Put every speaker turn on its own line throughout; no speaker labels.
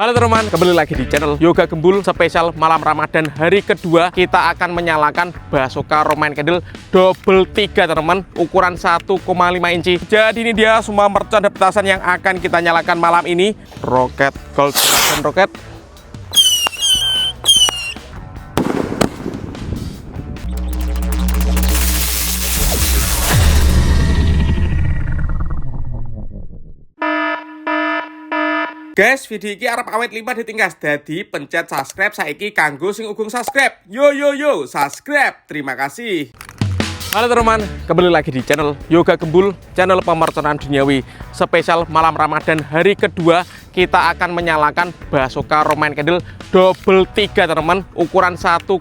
Halo teman-teman, kembali lagi di channel Yoga Gembul. Spesial malam Ramadan hari kedua, kita akan menyalakan Basoka Roman Candle double 3 teman-teman, ukuran 1,5 inci. Jadi ini dia semua mercon dan petasan yang akan kita nyalakan malam ini. Roket gold dan roket. Guys, video ini arep awet 5 ditingkas. Jadi pencet subscribe saiki kanggo sing ugung subscribe. Yo subscribe. Terima kasih. Halo teman-teman, kembali lagi di channel Yoga Gembul, channel pemerconan duniawi. Spesial malam Ramadan hari kedua, kita akan menyalakan Basoka Roman Candle double 3 teman-teman, ukuran 1,5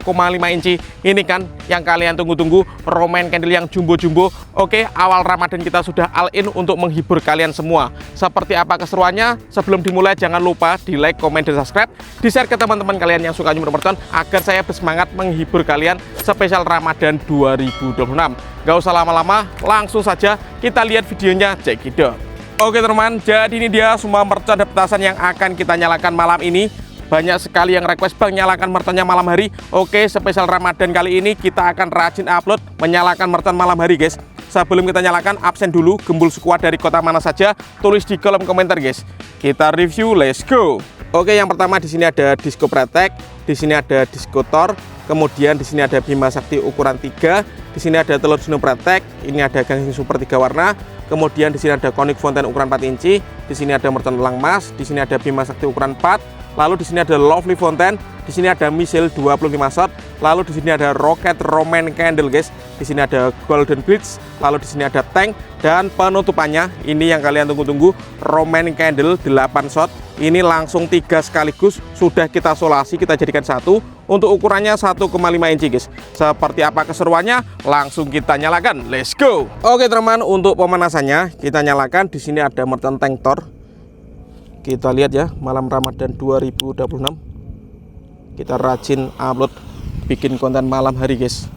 inci. Ini kan yang kalian tunggu-tunggu, Roman Candle yang jumbo-jumbo. Oke, awal Ramadan kita sudah all in untuk menghibur kalian semua. Seperti apa keseruannya? Sebelum dimulai jangan lupa di like, komen, dan subscribe. Di share ke teman-teman kalian yang suka nyumber mercon agar saya bersemangat menghibur kalian spesial Ramadan 2026. Gak usah lama-lama, langsung saja kita lihat videonya, cekidot. Oke teman-teman, jadi ini dia semua mercon dan petasan yang akan kita nyalakan malam ini. Banyak sekali yang request bang nyalakan merconnya malam hari. Oke, spesial Ramadan kali ini kita akan rajin upload menyalakan mercon malam hari guys. Sebelum kita nyalakan, absen dulu, Gembul Squad dari kota mana saja, tulis di kolom komentar guys. Kita review, let's go. Oke, yang pertama di sini ada Disco Pretek, di sini ada Disco Thor, kemudian di sini ada Bima Sakti ukuran 3, di sini ada Telur Juno Pretek, ini ada Gangsing Super 3 warna, kemudian di sini ada Konik Fountain ukuran 4 inci, di sini ada mercon elang mas, di sini ada Bima Sakti ukuran 4. Lalu di sini ada Lovely Fountain, di sini ada Missile 25 shot, lalu di sini ada Rocket Roman Candle guys, di sini ada Golden Blitz, lalu di sini ada Tank, dan penutupannya ini yang kalian tunggu-tunggu, Roman Candle 8 shot. Ini langsung 3 sekaligus sudah kita solasi, kita jadikan satu untuk ukurannya 1,5 inci guys. Seperti apa keseruannya? Langsung kita nyalakan. Let's go. Oke teman, untuk pemanasannya kita nyalakan. Di sini ada mercon Tank Thor. Kita lihat ya, malam Ramadan 2026. Kita rajin upload bikin konten malam hari guys.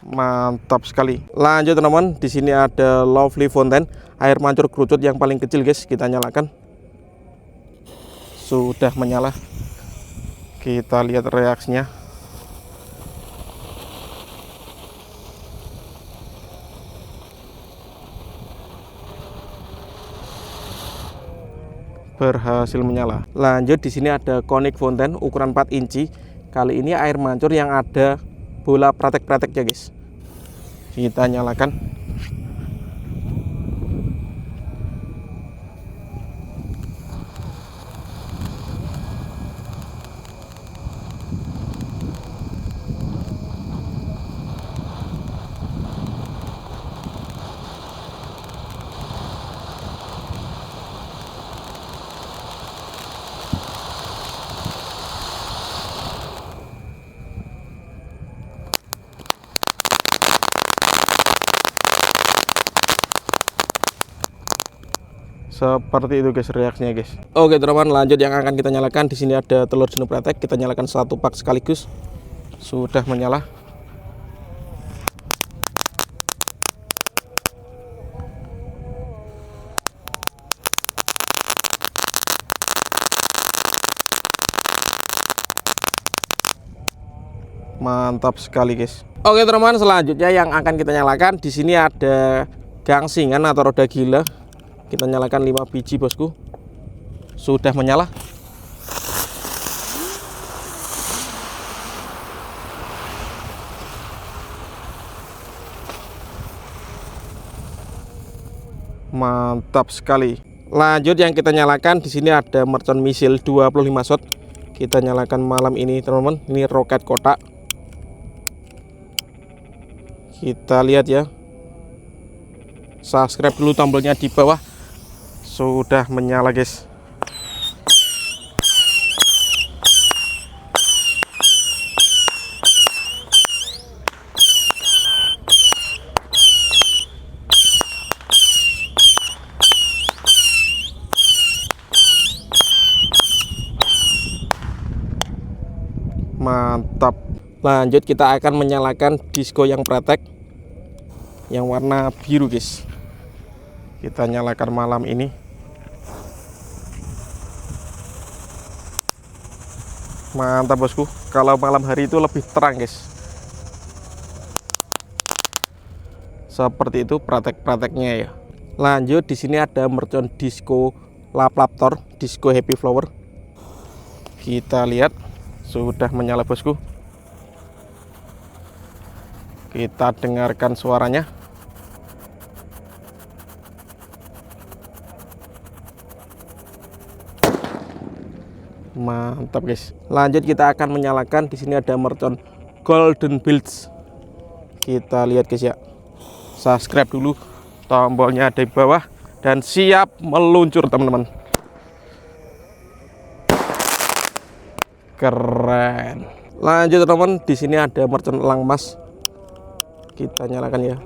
Mantap sekali. Lanjut teman-teman, di sini ada Lovely Fountain, air mancur kerucut yang paling kecil guys. Kita nyalakan. Sudah menyala. Kita lihat reaksinya. Berhasil menyala. Lanjut di sini ada Konik Fountain ukuran 4 inci. Kali ini air mancur yang ada bola pratek-prateknya guys. Kita nyalakan. Seperti itu guys reaksinya guys. Oke teman-teman, lanjut yang akan kita nyalakan. Di sini ada Telur Juno Pretek, kita nyalakan satu pak sekaligus. Sudah menyala. Mantap sekali guys. Oke teman-teman, selanjutnya yang akan kita nyalakan, di sini ada gangsingan atau roda gila. Kita nyalakan 5 biji bosku. Sudah menyala. Mantap sekali. Lanjut yang kita nyalakan, di sini ada mercon Missile 25 shot. Kita nyalakan malam ini teman-teman. Ini roket kotak. Kita lihat ya. Subscribe dulu tombolnya di bawah. Sudah menyala guys. Mantap. Lanjut kita akan menyalakan disco yang pretek yang warna biru guys. Kita nyalakan malam ini. Mantap bosku. Kalau malam hari itu lebih terang guys. Seperti itu praktek-prakteknya ya. Lanjut di sini ada mercon disco Laplaptor, disco happy flower. Kita lihat sudah menyala bosku. Kita dengarkan suaranya. Mantap guys. Lanjut kita akan menyalakan, di sini ada mercon golden builds. Kita lihat guys ya. Subscribe dulu, tombolnya ada di bawah dan siap meluncur teman-teman. Keren. Lanjut teman-teman, di sini ada mercon elang emas. Kita nyalakan ya.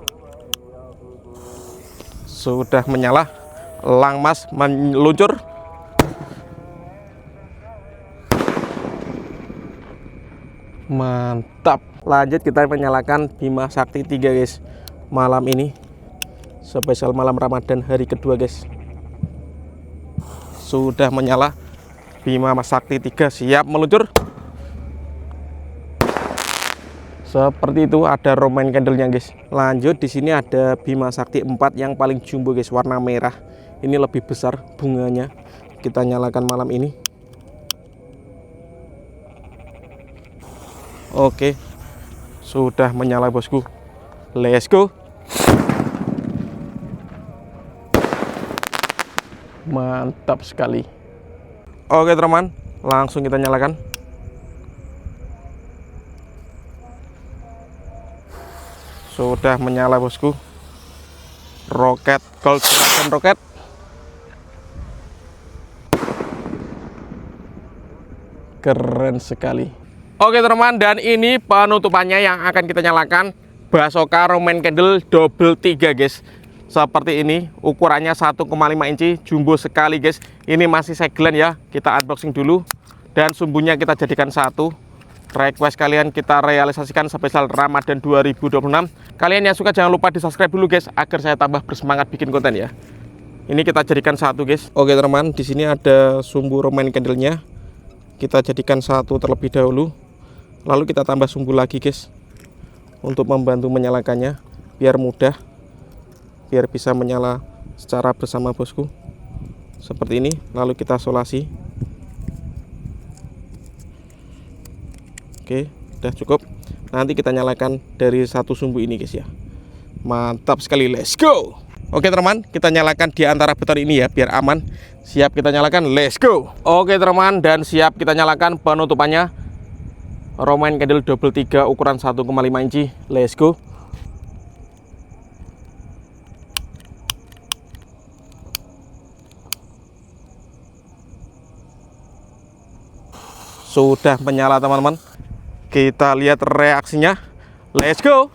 Sudah menyala, elang emas meluncur. Mantap. Lanjut kita menyalakan Bima Sakti 3 guys. Malam ini spesial malam Ramadan hari kedua guys. Sudah menyala, Bima Sakti 3 siap meluncur. Seperti itu, ada Roman candle-nya guys. Lanjut di sini ada Bima Sakti 4 yang paling jumbo guys, warna merah. Ini lebih besar bunganya. Kita nyalakan malam ini. Oke. Sudah menyala bosku. Let's go. Mantap sekali. Oke teman, langsung kita nyalakan. Sudah menyala bosku. Roket gold dragon roket. Keren sekali. Oke teman, dan ini penutupannya yang akan kita nyalakan. Basoka Roman candle double 3 guys. Seperti ini, ukurannya 1,5 inci, jumbo sekali guys. Ini masih segelan ya, kita unboxing dulu. Dan sumbunya kita jadikan satu. Request kalian kita realisasikan spesial Ramadan 2026. Kalian yang suka jangan lupa di subscribe dulu guys, agar saya tambah bersemangat bikin konten ya. Ini kita jadikan satu guys. Oke teman, di sini ada sumbu Roman candle-nya. Kita jadikan satu terlebih dahulu. Lalu kita tambah sumbu lagi guys, untuk membantu menyalakannya biar mudah, biar bisa menyala secara bersama bosku. Seperti ini. Lalu kita solasi. Oke, udah cukup. Nanti kita nyalakan dari satu sumbu ini guys ya. Mantap sekali, let's go. Oke teman, kita nyalakan di antara beton ini ya, biar aman. Siap kita nyalakan, let's go. Oke teman, dan siap kita nyalakan penutupannya. Roman candle double 3 ukuran 1,5 inci, let's go. Sudah menyala teman-teman. Kita lihat reaksinya. Let's go.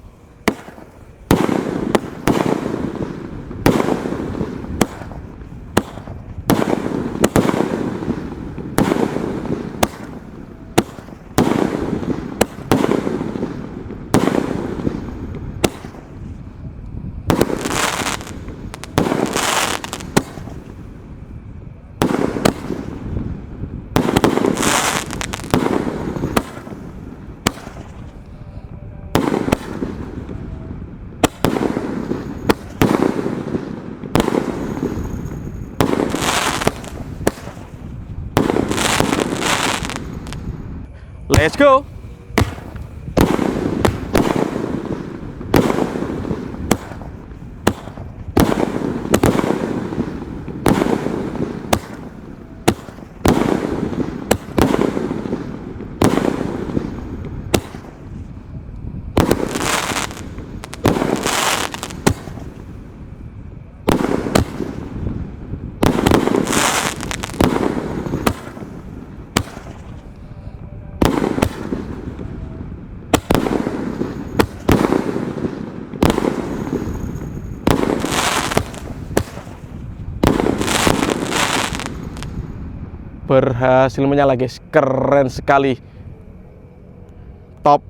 Let's go. Berhasil menyala guys, keren sekali, top.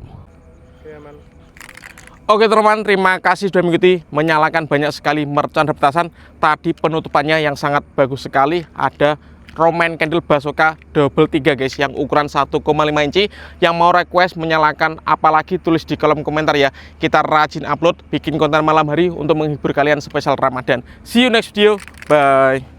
Oke teman-teman, terima kasih sudah mengikuti. Menyalakan banyak sekali mercon petasan. Tadi penutupannya yang sangat bagus sekali. Ada Roman Candle Basoka double 3 guys, yang ukuran 1,5 inci. Yang mau request menyalakan apalagi tulis di kolom komentar ya. Kita rajin upload, bikin konten malam hari untuk menghibur kalian spesial Ramadan. See you next video, bye.